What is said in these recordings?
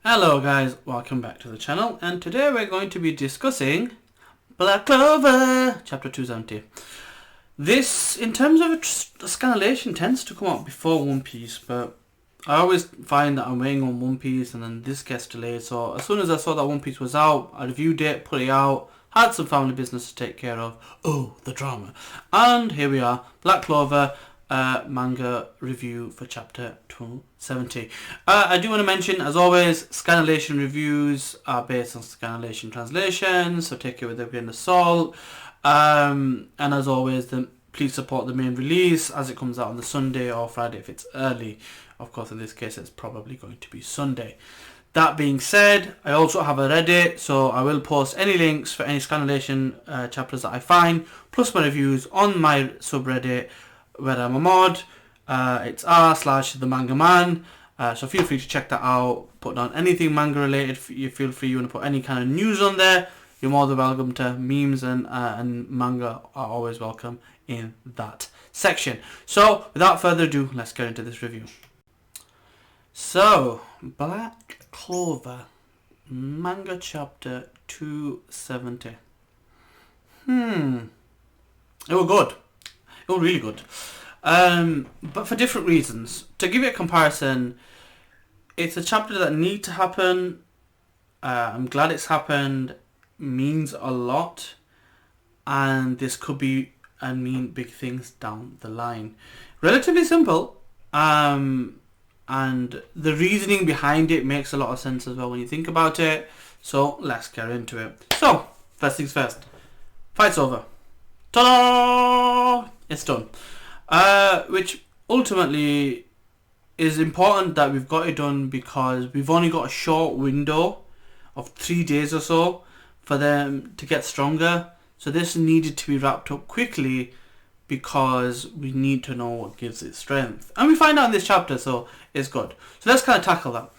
Hello guys, welcome back to the channel, and today we're going to be discussing Black Clover, chapter 270. This, in terms of scanlation, tends to come out before One Piece, but I always find that I'm waiting on One Piece and then this gets delayed, so as soon as I saw that One Piece was out, I reviewed it, put it out, had some family business to take care of, the drama, and here we are, Black Clover, manga review for chapter 270. I do want to mention, as always, scanlation reviews are based on scanlation translations, so take it with a grain of salt. And as always, please support the main release as it comes out on the Sunday or Friday if it's early. Of course, in this case, it's probably going to be Sunday. That being said, I also have a Reddit, so I will post any links for any scanlation chapters that I find, plus my reviews on my subreddit, where I'm a mod. It's r/the manga man, so feel free to check that out. Put down anything manga related. You feel free, you want to put any kind of news on there, you're more than welcome to. Memes and manga are always welcome in that section. So without further ado, let's get into this review. So Black Clover manga chapter 270. It was good. Oh, really good. But for different reasons. To give you a comparison, it's a chapter that needs to happen. I'm glad it's happened. Means a lot. And this could be and mean big things down the line. Relatively simple. And the reasoning behind it makes a lot of sense as well when you think about it. So let's get into it. So, first things first. Fight's over. Ta-da! It's done. Which ultimately is important that we've got it done, because we've only got a short window of 3 days or so for them to get stronger. So this needed to be wrapped up quickly because we need to know what gives it strength. And we find out in this chapter, so it's good. So let's kind of tackle that.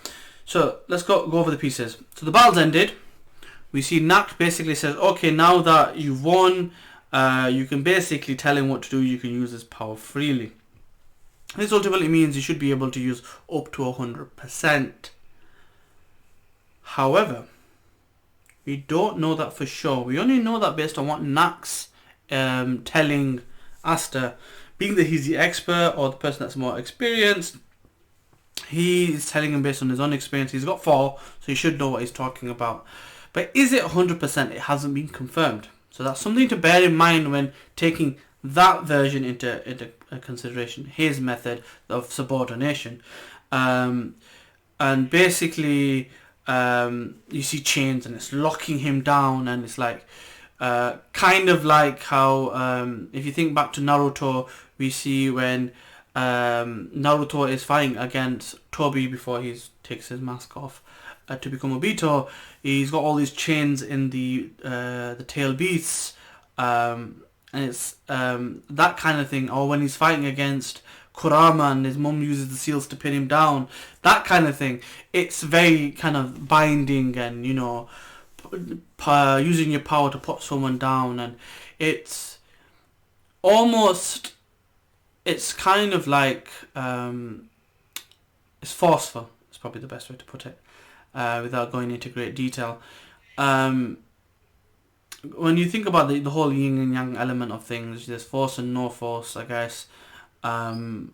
So let's go over the pieces. So the battle's ended. We see Nacht basically says, okay, now that you've won, you can basically tell him what to do. You can use his power freely. This ultimately means you should be able to use up to 100%. However, we don't know that for sure. We only know that based on what Nacht's telling Asta. Being that he's the expert, or the person that's more experienced, he's telling him based on his own experience. He's got 4, so he should know what he's talking about. But is it 100%? It hasn't been confirmed. So that's something to bear in mind when taking that version into consideration, his method of subordination. And basically, you see chains and it's locking him down, and it's like, kind of like how, if you think back to Naruto, we see when Naruto is fighting against Toby before he takes his mask off to become Obito. He's got all these chains in the tail beasts, and it's that kind of thing. Or when he's fighting against Kurama and his mum uses the seals to pin him down, that kind of thing. It's very kind of binding, and using your power to put someone down, and it's almost, it's kind of like it's forceful. It's probably the best way to put it. Without going into great detail. When you think about the whole yin and yang element of things, there's force and no force, I guess. And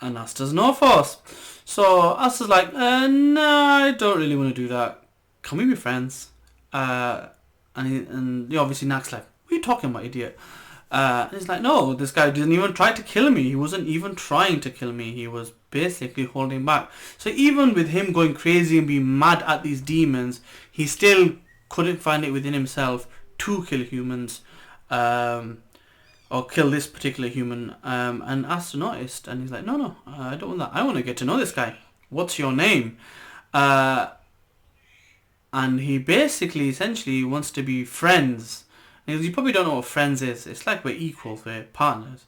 Asta's no force. So Asta's like, no, I don't really want to do that. Can we be friends? And obviously Nacht's like, what are you talking about, idiot? And he's like, no, this guy didn't even try to kill me. He wasn't even trying to kill me. He was basically holding back. So even with him going crazy and being mad at these demons, he still couldn't find it within himself to kill humans, or kill this particular human. And Asta noticed, and he's like, no, I don't want that. I want to get to know this guy. What's your name? And he basically, essentially, wants to be friends. And you probably don't know what friends is. It's like we're equals, we're partners.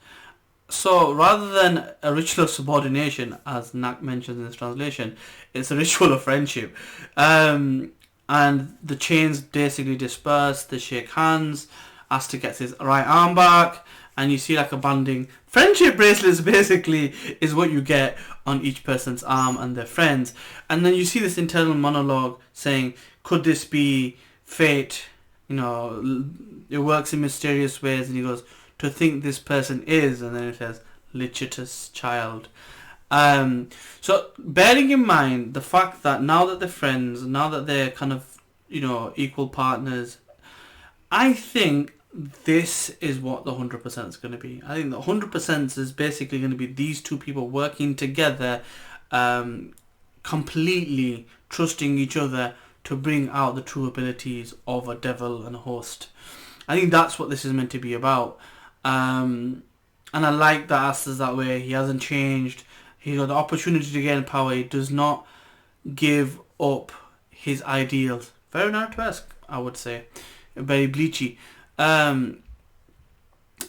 So rather than a ritual of subordination, as Nacht mentions in this translation, it's a ritual of friendship. And the chains basically disperse. They shake hands. Asta gets his right arm back, and you see like a bonding friendship bracelets basically is what you get on each person's arm and their friends. And then you see this internal monologue saying, could this be fate? You know, it works in mysterious ways. And he goes, to think this person is, and then it says, Lichita's child. So bearing in mind the fact that now that they're friends, now that they're kind of, you know, equal partners, I think this is what the 100% is going to be. I think the 100% is basically going to be these two people working together, completely trusting each other to bring out the true abilities of a devil and a host. I think that's what this is meant to be about. And I like that Asta's that way. He hasn't changed. He got the opportunity to gain power. He does not give up his ideals. Very Naruto-esque, I would say. Very bleachy.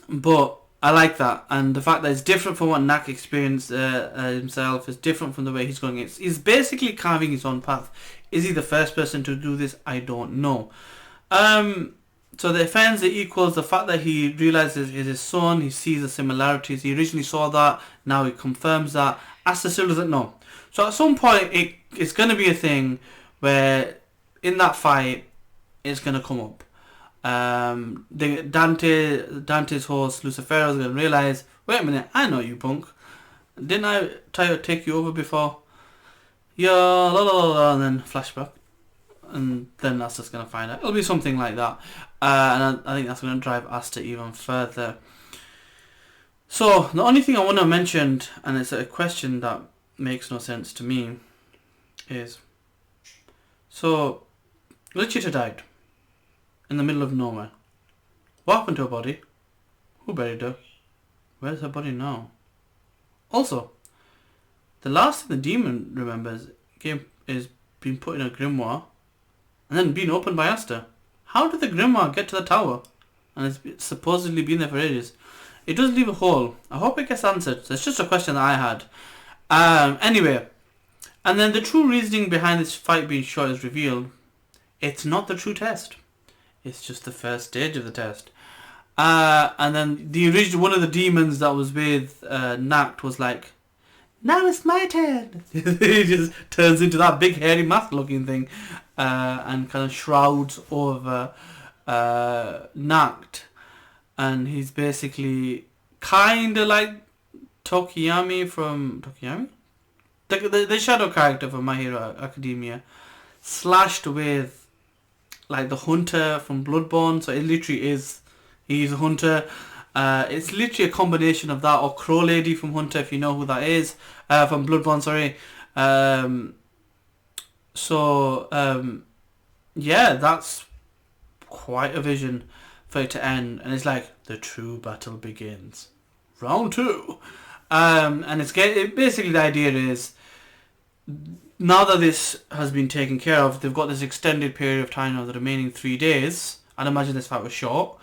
But I like that. And the fact that it's different from what Nacht experienced himself. Is different from the way he's going. He's basically carving his own path. Is he the first person to do this? I don't know. So the fans, the equals, the fact that he realizes it's his son, he sees the similarities. He originally saw that, now he confirms that. Asta still doesn't know. So at some point, it's going to be a thing where in that fight, it's going to come up. Dante's host, Lucifero, is going to realize, wait a minute, I know you, punk. Didn't I try to take you over before? Yeah, la la la la, and then flashback. And then that's just going to find out. It'll be something like that. And I think that's going to drive Asta even further. So, the only thing I want to mention, and it's a question that makes no sense to me, is... So, Lichita died in the middle of nowhere. What happened to her body? Who buried her? Where's her body now? Also, the last thing the demon remembers is being put in a grimoire and then being opened by Asta. How did the grimoire get to the tower? And it's supposedly been there for ages. It does leave a hole. I hope it gets answered. It's just a question that I had. Anyway, and then the true reasoning behind this fight being short is revealed. It's not the true test. It's just the first stage of the test. And then the original one of the demons that was with Nacht was like, now it's my turn. He just turns into that big hairy mask looking thing and kind of shrouds over Nacht. And he's basically kind of like Tokoyami from... Tokoyami? The shadow character from My Hero Academia. Slashed with like the hunter from Bloodborne. So it literally is... He's a hunter. It's literally a combination of that or Crow Lady from Hunter, if you know who that is. From Bloodborne, sorry. Yeah, that's quite a vision for it to end. And it's like, the true battle begins. Round 2. And basically the idea is, now that this has been taken care of, they've got this extended period of time of the remaining 3 days. I'd imagine this fight was short.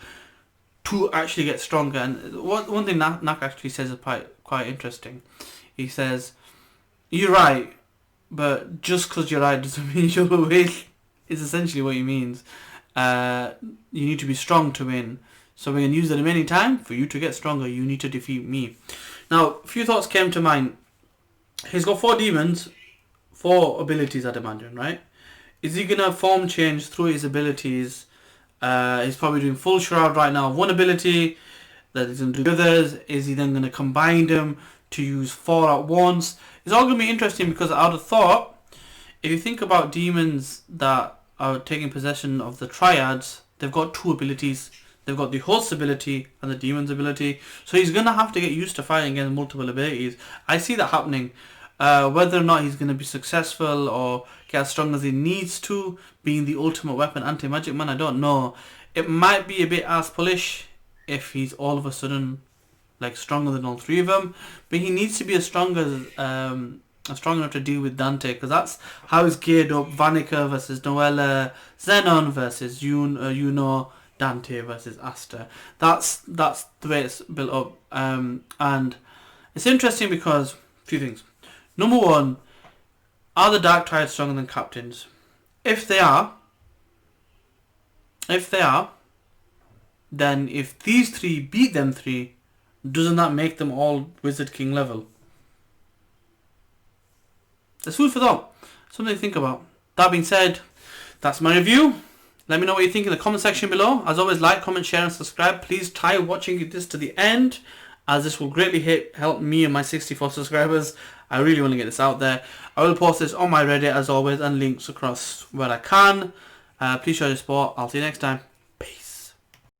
To actually get stronger. And one thing Nacht actually says is quite interesting. He says, you're right, but just because you're right doesn't mean you'll win. Is essentially what he means. You need to be strong to win. So we're going to use the remaining time for you to get stronger. You need to defeat me. Now, a few thoughts came to mind. He's got 4 demons, 4 abilities, I'd imagine, right? Is he going to form change through his abilities? He's probably doing full shroud right now of one ability that he's going to do others. Is he then going to combine them to use 4 at once? It's all going to be interesting because I would have thought, if you think about demons that are taking possession of the triads, they've got 2 abilities. They've got the host's ability and the demon's ability. So he's going to have to get used to fighting against multiple abilities. I see that happening. Whether or not he's going to be successful or get as strong as he needs to, being the ultimate weapon anti-magic man, I don't know. It might be a bit ass-pullish if he's all of a sudden like stronger than all 3 of them, but he needs to be as strong enough to deal with Dante, because that's how he's geared up. Vanica versus Noella, Zenon versus Yuno, Dante versus Asta. That's the way it's built up. And it's interesting because a few things. Number 1, are the Dark Triads stronger than Captains? If they are, then if these 3 beat them 3, Doesn't that make them all Wizard King level? There's food for thought. Something to think about. That being said, that's my review. Let me know what you think in the comment section below. As always, like, comment, share and subscribe. Please try watching this to the end, as this will greatly help me and my 64 subscribers. I really want to get this out there. I will post this on my Reddit as always, and links across where I can. Please show your support. I'll see you next time.